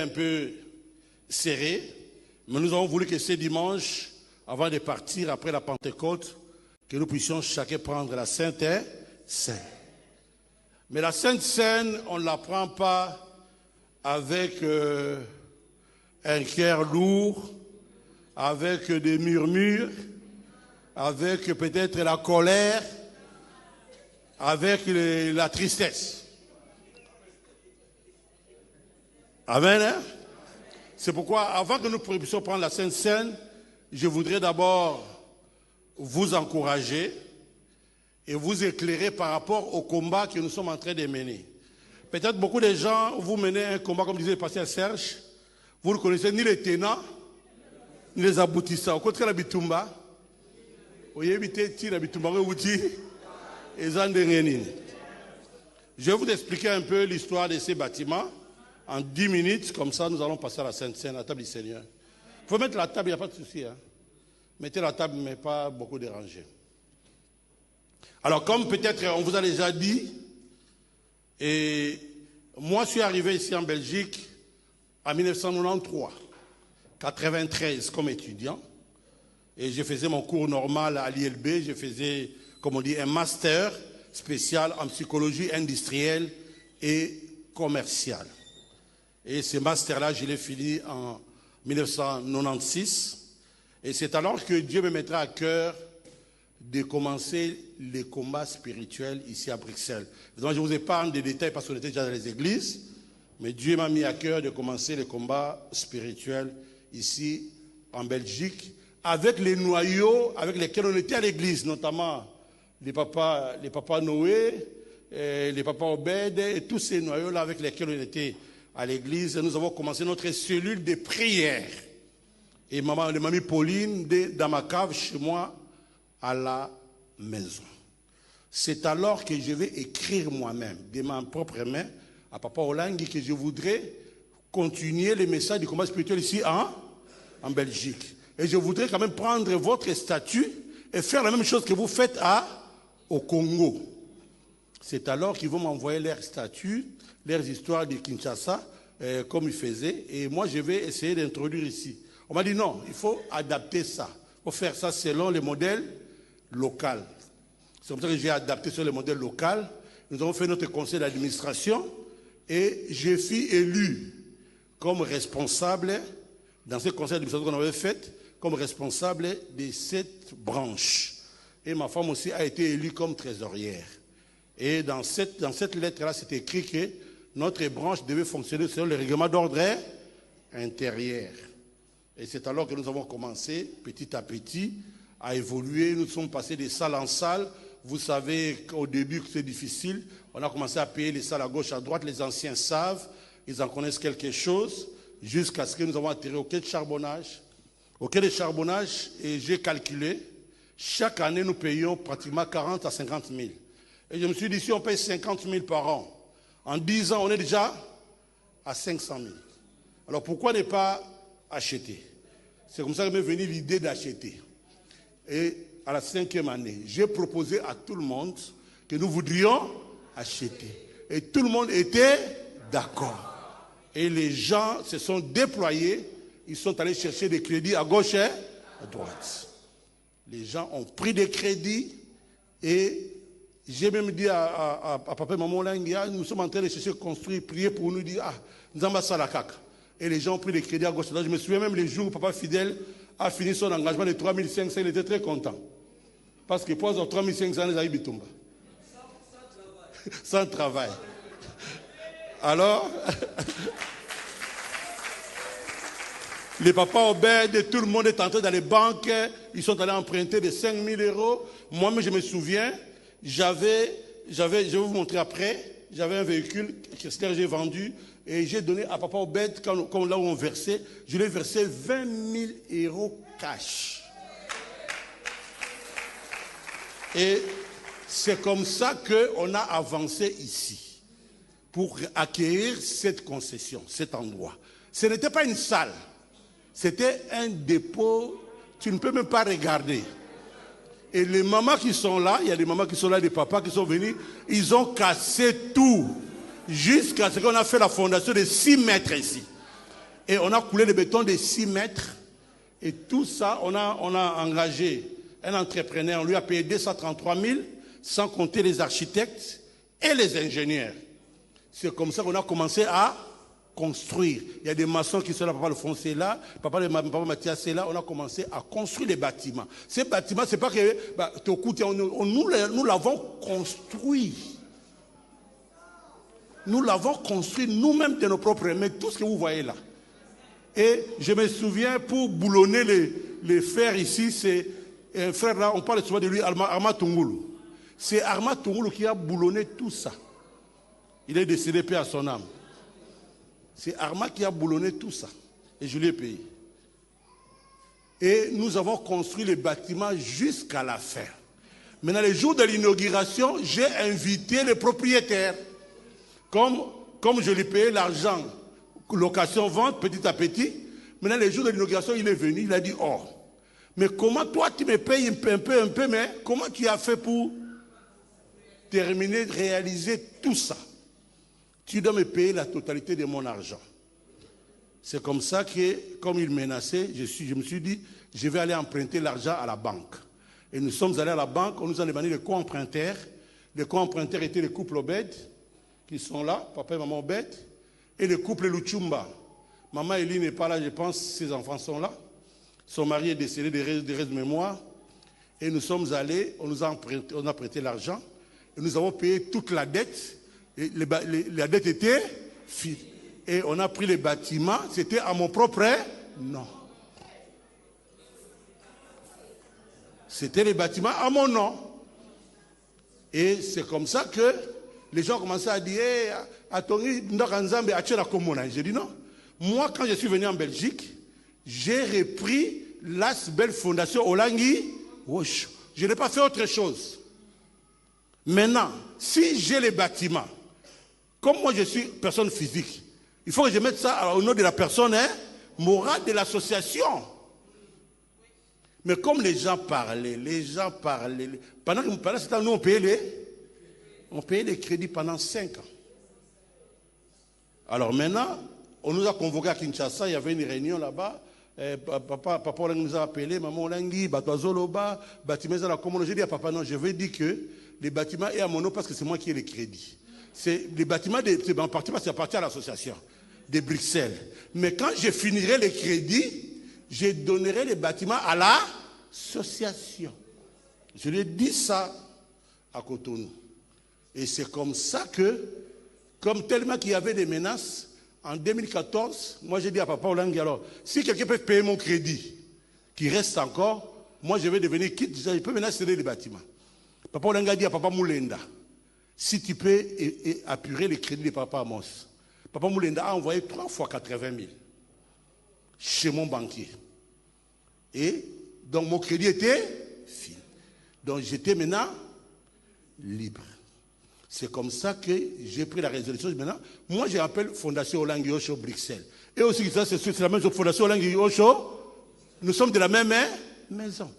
Un peu serré, mais nous avons voulu que ce dimanche, avant de partir après la Pentecôte, que nous puissions chacun prendre la Sainte Seine. Mais la Sainte Seine, on ne la prend pas avec un cœur lourd, avec des murmures, avec peut-être la colère, avec la tristesse. Amen. Hein? C'est pourquoi, avant que nous puissions prendre la Sainte Seine, je voudrais d'abord vous encourager et vous éclairer par rapport au combat que nous sommes en train de mener. Peut-être beaucoup de gens, vous menez un combat, comme disait le pasteur Serge, vous ne connaissez ni les tenants, ni les aboutissants. Au contraire, la bitumba, je vais vous expliquer un peu l'histoire de ces bâtiments. En 10 minutes, comme ça, nous allons passer à la Sainte Seine, à la table du Seigneur. Il faut mettre la table, il n'y a pas de souci. Hein. Mettez la table, mais pas beaucoup dérangé. Alors, comme peut-être on vous a déjà dit, et moi, je suis arrivé ici en Belgique en 1993, 93 comme étudiant. Et je faisais mon cours normal à l'ILB. Je faisais, comme on dit, un master spécial en psychologie industrielle et commerciale. Et ce master-là, je l'ai fini en 1996. Et c'est alors que Dieu me mettra à cœur de commencer les combats spirituels ici à Bruxelles. Donc, je vous épargne des détails parce qu'on était déjà dans les églises. Mais Dieu m'a mis à cœur de commencer les combats spirituels ici en Belgique avec les noyaux avec lesquels on était à l'église, notamment les papas Noé, les papas Obed et tous ces noyaux-là avec lesquels on était à l'église. Nous avons commencé notre cellule de prière. Et mamie Pauline, dans ma cave, chez moi, à la maison. C'est alors que je vais écrire moi-même, de ma propre main, à Papa Olangi, que je voudrais continuer les messages du combat spirituel ici en Belgique. Et je voudrais quand même prendre votre statut et faire la même chose que vous faites au Congo. C'est alors qu'ils vont m'envoyer leurs statuts, leurs histoires de Kinshasa, comme ils faisaient. Et moi, je vais essayer d'introduire ici. On m'a dit non, il faut adapter ça. Il faut faire ça selon les modèles locaux. C'est comme ça que j'ai adapté sur les modèles locaux. Nous avons fait notre conseil d'administration et je fus élu comme responsable, dans ce conseil d'administration qu'on avait fait, comme responsable de cette branche. Et ma femme aussi a été élue comme trésorière. Et dans cette lettre-là, c'est écrit que notre branche devait fonctionner selon le règlement d'ordre intérieur. Et c'est alors que nous avons commencé, petit à petit, à évoluer. Nous sommes passés de salle en salle. Vous savez qu'au début, c'est difficile. On a commencé à payer les salles à gauche, à droite. Les anciens savent, ils en connaissent quelque chose, jusqu'à ce que nous avons atterri au quai de charbonnage. Au quai de charbonnage, et j'ai calculé, chaque année, nous payons pratiquement 40 à 50 000. Et je me suis dit, si on paye 50 000 par an, en 10 ans, on est déjà à 500 000. Alors pourquoi ne pas acheter? C'est comme ça que m'est venue l'idée d'acheter. Et à la 5e année, j'ai proposé à tout le monde que nous voudrions acheter. Et tout le monde était d'accord. Et les gens se sont déployés. Ils sont allés chercher des crédits à gauche et à droite. Les gens ont pris des crédits et j'ai même dit à papa et maman Langia, nous sommes en train de chercher, construire, prier pour nous dire, nous avons ça la caca. Et les gens ont pris des crédits à gauche et à droite. Je me souviens même les jours où papa Fidèle a fini son engagement de 3500, il était très content. Parce que pour 3500, ils avaient bitumba. Sans travail. Alors, les papas Obed, tout le monde est entré dans les banques, ils sont allés emprunter de 5 000 euros. Moi-même, je me souviens, je vais vous montrer après, j'avais un véhicule que j'ai vendu et j'ai donné à papa Obed, quand là où on versait, je lui ai versé 20 000 euros cash. Et c'est comme ça qu'on a avancé ici pour acquérir cette concession, cet endroit. Ce n'était pas une salle. C'était un dépôt, tu ne peux même pas regarder. Et les mamans qui sont là, il y a des mamans qui sont là, des papas qui sont venus, ils ont cassé tout. Jusqu'à ce qu'on a fait la fondation de 6 mètres ici. Et on a coulé le béton de 6 mètres. Et tout ça, on a engagé un entrepreneur. On lui a payé 233 000, sans compter les architectes et les ingénieurs. C'est comme ça qu'on a commencé à construire. Il y a des maçons qui sont là, papa Alphonse est là, papa Mathias est là. On a commencé à construire les bâtiments. Ces bâtiments, c'est pas que nous l'avons construit. Nous l'avons construit nous-mêmes de nos propres mains, tout ce que vous voyez là. Et je me souviens, pour boulonner les fers ici, c'est un frère là, on parle souvent de lui, Arma Tungulu. C'est Arma Tungulu qui a boulonné tout ça. Il est décédé, paix à son âme. C'est Arma qui a boulonné tout ça. Et je lui ai payé. Et nous avons construit les bâtiments jusqu'à la fin. Maintenant, le jour de l'inauguration, j'ai invité les propriétaires. Comme je lui payais l'argent, location-vente, petit à petit. Maintenant, le jour de l'inauguration, il est venu, il a dit, oh, mais comment toi, tu me payes un peu, mais comment tu as fait pour terminer, réaliser tout ça? Tu dois me payer la totalité de mon argent. C'est comme ça que, comme il menaçait, je me suis dit, je vais aller emprunter l'argent à la banque. Et nous sommes allés à la banque, on nous a demandé les co-emprunteurs. Les co-emprunteurs étaient le couple Obed, qui sont là, papa et maman Obed, et le couple Luchumba. Maman Elie n'est pas là, je pense, ses enfants sont là. Son mari est décédé des restes de mémoire. Et nous sommes allés, on a prêté l'argent, et nous avons payé toute la dette. Et la dette était finie. Et on a pris les bâtiments, c'était à mon propre nom. C'était les bâtiments à mon nom. Et c'est comme ça que les gens commençaient à dire, hey, j'ai dit non. Moi, quand je suis venu en Belgique, j'ai repris la belle fondation Olangi. Je n'ai pas fait autre chose. Maintenant, si j'ai les bâtiments, comme moi je suis personne physique, il faut que je mette ça au nom de la personne morale de l'association. Mais comme les gens parlaient, pendant ce temps, nous on payait les crédits pendant 5 ans. Alors maintenant, on nous a convoqués à Kinshasa, il y avait une réunion là-bas. Papa nous a appelé, maman Olangi, Batouazoloba, Batimeza la commune. J'ai dit à papa, non, je veux dire que les bâtiments est à mon nom parce que c'est moi qui ai les crédits. Les bâtiments, c'est en partie parce que c'est parti à l'association de Bruxelles. Mais quand je finirai les crédits, je donnerai les bâtiments à l'association. Je lui ai dit ça à Cotonou. Et c'est comme ça que, comme tellement qu'il y avait des menaces, en 2014, moi j'ai dit à papa Olangi, alors, si quelqu'un peut payer mon crédit, qui reste encore, moi je vais devenir quitte, je peux maintenant céder les bâtiments. Papa Olangi a dit à papa Moulenda, si tu peux apurer les crédits de papa Amos. Papa Moulenda a envoyé 3 fois 80 000 chez mon banquier. Et donc mon crédit était fini. Donc j'étais maintenant libre. C'est comme ça que j'ai pris la résolution. Maintenant, moi j'appelle Fondation Olangi Osho Bruxelles. Et aussi, c'est la même chose, Fondation Olangi Osho, nous sommes de la même maison.